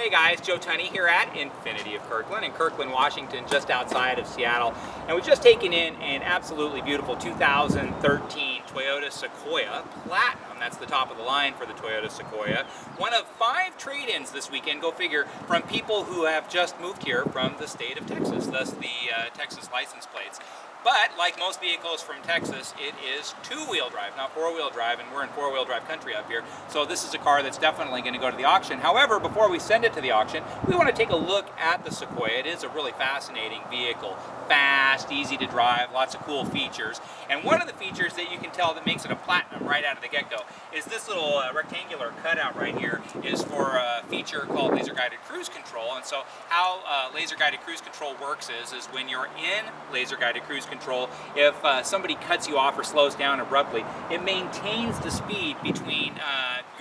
Hey guys, Joe Tunney here at Infinity of Kirkland in Kirkland, Washington, just outside of Seattle. And we've just taken in an absolutely beautiful 2013 Toyota Sequoia Platinum. That's the top of the line for the Toyota Sequoia. One of 5 trade-ins this weekend, go figure, from people who have just moved here from the state of Texas, thus the Texas license plates. But like most vehicles from Texas, it is 2-wheel drive, not 4-wheel drive, and we're in 4-wheel drive country up here. So this is a car that's definitely going to go to the auction. However, before we send it to the auction, we want to take a look at the Sequoia. It is a really fascinating vehicle. Fast, easy to drive, lots of cool features. And one of the features that you can tell that makes it a Platinum right out of the get-go is this little rectangular cutout right here is for a feature called laser guided cruise control. And so how laser guided cruise control works is when you're in laser guided cruise control, if somebody cuts you off or slows down abruptly, it maintains the speed between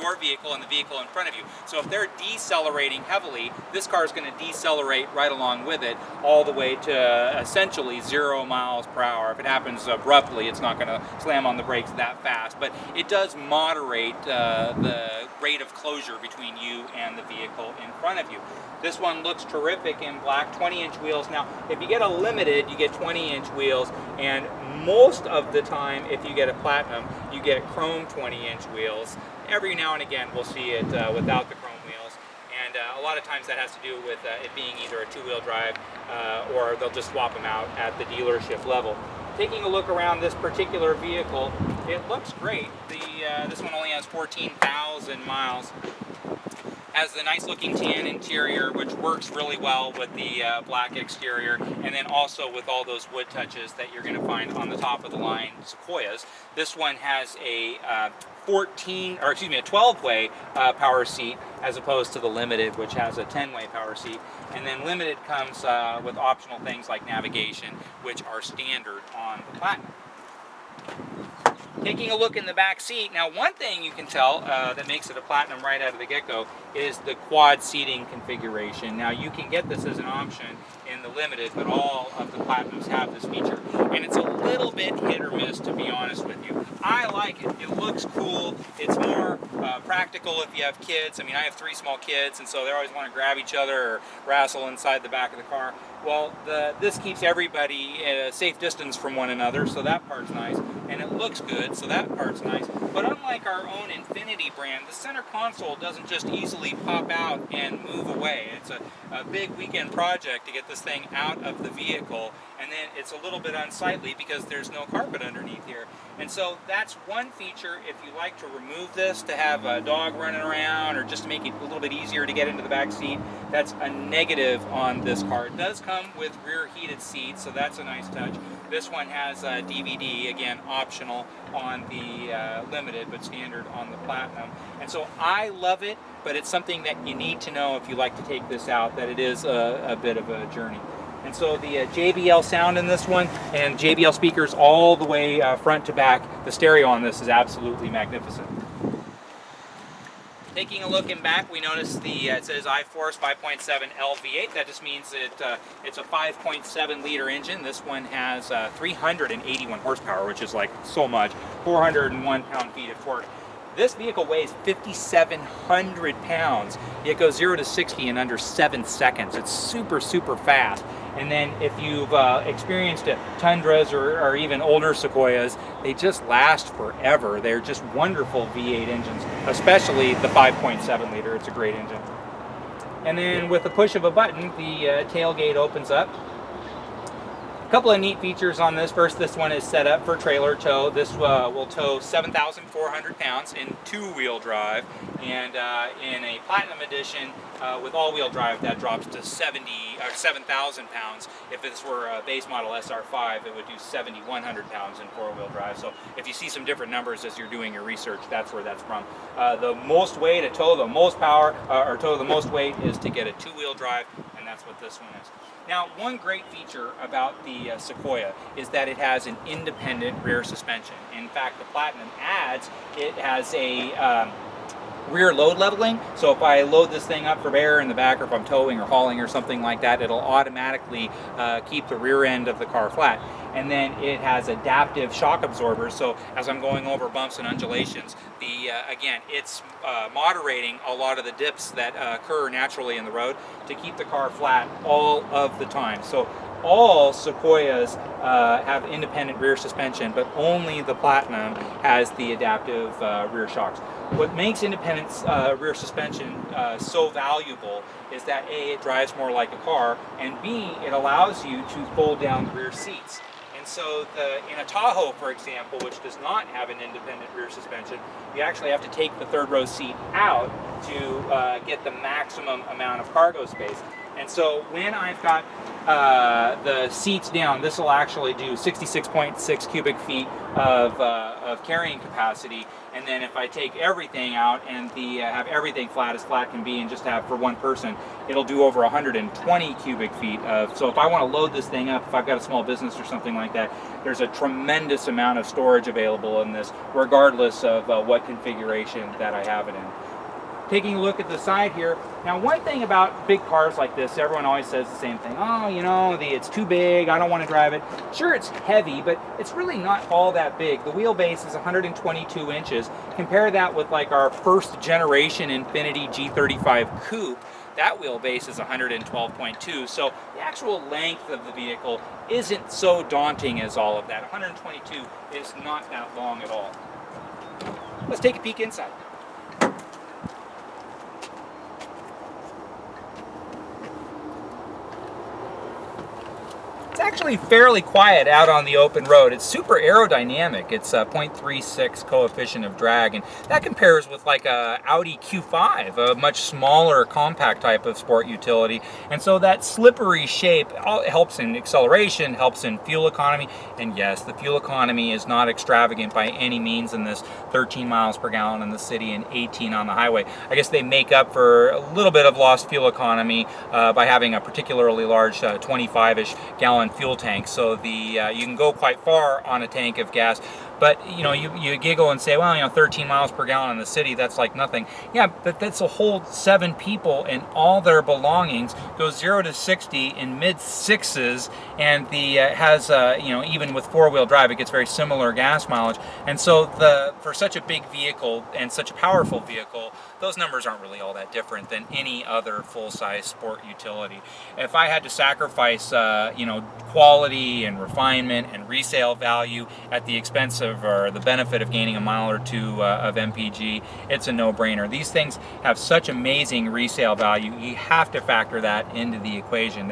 your vehicle and the vehicle in front of you. So if they're decelerating heavily, this car is going to decelerate right along with it all the way to essentially 0 miles per hour. If it happens abruptly, it's not going to slam on the brakes that fast, but it does moderate the rate of closure between you and the vehicle in front of you. This one looks terrific in black, 20-inch wheels. Now, if you get a Limited, you get 20-inch wheels, and most of the time, if you get a Platinum, you get chrome 20-inch wheels. Every now and again, we'll see it without the chrome wheels, and a lot of times that has to do with it being either a 2-wheel drive or they'll just swap them out at the dealership level. Taking a look around this particular vehicle, it looks great. This one only has 14,000 miles. Has the nice looking tan interior, which works really well with the black exterior, and then also with all those wood touches that you're going to find on the top of the line Sequoias. This one has a 12-way power seat, as opposed to the Limited, which has a 10-way power seat. And then Limited comes with optional things like navigation, which are standard on the Platinum. Taking a look in the back seat, now one thing you can tell that makes it a Platinum right out of the get-go is the quad seating configuration. Now you can get this as an option in the Limited, but all of the Platinums have this feature. And it's a little bit hit or miss, to be honest with you. I like it. It looks cool. It's more practical if you have kids. I mean, I have 3 small kids, and so they always want to grab each other or wrestle inside the back of the car. Well, this keeps everybody at a safe distance from one another, so that part's nice. And it looks good, so that part's nice. But unlike our own Infinity brand, the center console doesn't just easily pop out and move away. It's a big weekend project to get this thing out of the vehicle, and then it's a little bit unsightly because there's no carpet underneath here. And so that's one feature if you like to remove this to have a dog running around or just to make it a little bit easier to get into the back seat. That's a negative on this car. It does come with rear heated seats, so that's a nice touch. This one has a DVD, again optional on the Limited, but standard on the Platinum. And so I love it, but it's something that you need to know if you like to take this out, that it is a bit of a journey. And so the JBL sound in this one, and JBL speakers all the way front to back. The stereo on this is absolutely magnificent. Taking a look in back, we notice it says iForce 5.7 LV8. That just means it's a 5.7 liter engine. This one has 381 horsepower, which is like so much, 401 pound-feet of torque. This vehicle weighs 5,700 pounds. It goes 0 to 60 in under 7 seconds. It's super, super fast. And then if you've experienced Tundras or even older Sequoias, they just last forever. They're just wonderful V8 engines, especially the 5.7 liter. It's a great engine. And then with the push of a button, the tailgate opens up. A couple of neat features on this. First, this one is set up for trailer tow. This will tow 7,400 pounds in 2-wheel drive, and in a Platinum edition with all-wheel drive, that drops to 7,000 pounds. If this were a base model SR5, it would do 7,100 pounds in 4-wheel drive. So if you see some different numbers as you're doing your research, that's where that's from. The most way to tow the most power, or tow the most weight, is to get a 2-wheel drive, and that's what this one is. Now, one great feature about the Sequoia is that it has an independent rear suspension. In fact, the Platinum it has a rear load leveling. So if I load this thing up for air in the back, or if I'm towing or hauling or something like that, it'll automatically keep the rear end of the car flat. and then it has adaptive shock absorbers. So as I'm going over bumps and undulations, again, it's moderating a lot of the dips that occur naturally in the road to keep the car flat all of the time. So all Sequoias have independent rear suspension, but only the Platinum has the adaptive rear shocks. What makes independent rear suspension so valuable is that A, it drives more like a car, and B, it allows you to fold down the rear seats. And so in a Tahoe, for example, which does not have an independent rear suspension, you actually have to take the third row seat out to get the maximum amount of cargo space. And so when I've got the seats down, this will actually do 66.6 cubic feet of carrying capacity. And then if I take everything out and have everything flat as flat can be and just have for one person, it'll do over 120 cubic feet of, so if I want to load this thing up, if I've got a small business or something like that, there's a tremendous amount of storage available in this, regardless of what configuration that I have it in. Taking a look at the side here. Now, one thing about big cars like this, everyone always says the same thing. Oh, you know, it's too big, I don't want to drive it. Sure, it's heavy, but it's really not all that big. The wheelbase is 122 inches. Compare that with like our first generation Infiniti G35 Coupe. That wheelbase is 112.2. So the actual length of the vehicle isn't so daunting as all of that. 122 is not that long at all. Let's take a peek inside. It's actually fairly quiet out on the open road. It's super aerodynamic. It's a 0.36 coefficient of drag, and that compares with like a Audi Q5, a much smaller compact type of sport utility. And so that slippery shape helps in acceleration, helps in fuel economy. And yes, the fuel economy is not extravagant by any means in this, 13 miles per gallon in the city and 18 on the highway. I guess they make up for a little bit of lost fuel economy by having a particularly large 25-ish gallon fuel tank, so you can go quite far on a tank of gas. But you know, you giggle and say, well, you know, 13 miles per gallon in the city, that's like nothing. Yeah, but that's a whole 7 people and all their belongings. Goes 0 to 60 in mid 6s, and has you know, even with 4-wheel drive, it gets very similar gas mileage. And so for such a big vehicle and such a powerful vehicle, those numbers aren't really all that different than any other full-size sport utility. If I had to sacrifice you know, quality and refinement and resale value at the expense of or the benefit of gaining a mile or two of MPG, it's a no-brainer. These things have such amazing resale value, you have to factor that into the equation.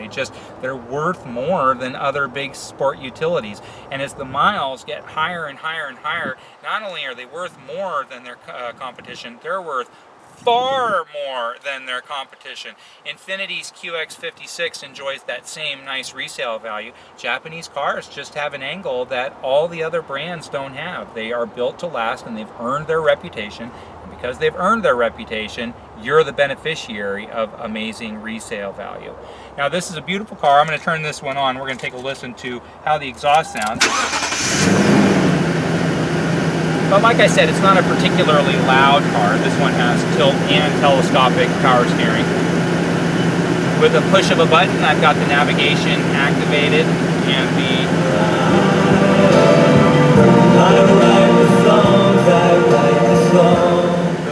They're worth more than other big sport utilities. And as the miles get higher and higher and higher, not only are they worth more than their competition, they're worth far more than their competition. Infiniti's QX56 enjoys that same nice resale value. Japanese cars just have an angle that all the other brands don't have. They are built to last, and they've earned their reputation. And because they've earned their reputation, you're the beneficiary of amazing resale value. Now, this is a beautiful car. I'm going to turn this one on. We're going to take a listen to how the exhaust sounds. But like I said, it's not a particularly loud car. This one has tilt and telescopic power steering. With a push of a button, I've got the navigation activated, and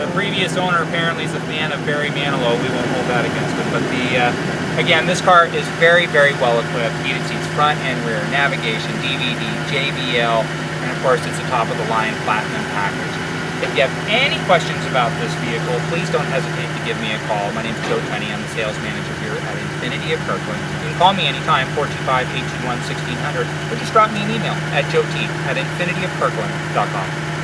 the previous owner apparently is a fan of Barry Manilow. We won't hold that against him. But again, this car is very, very well equipped. Heated seats front and rear, navigation, DVD, JBL, and of course, it's a top-of-the-line Platinum package. If you have any questions about this vehicle, please don't hesitate to give me a call. My name is Joe Tenney. I'm the sales manager here at Infiniti of Kirkland. You can call me anytime, 425-821-1600, or just drop me an email at joet@infinitiofkirkland.com.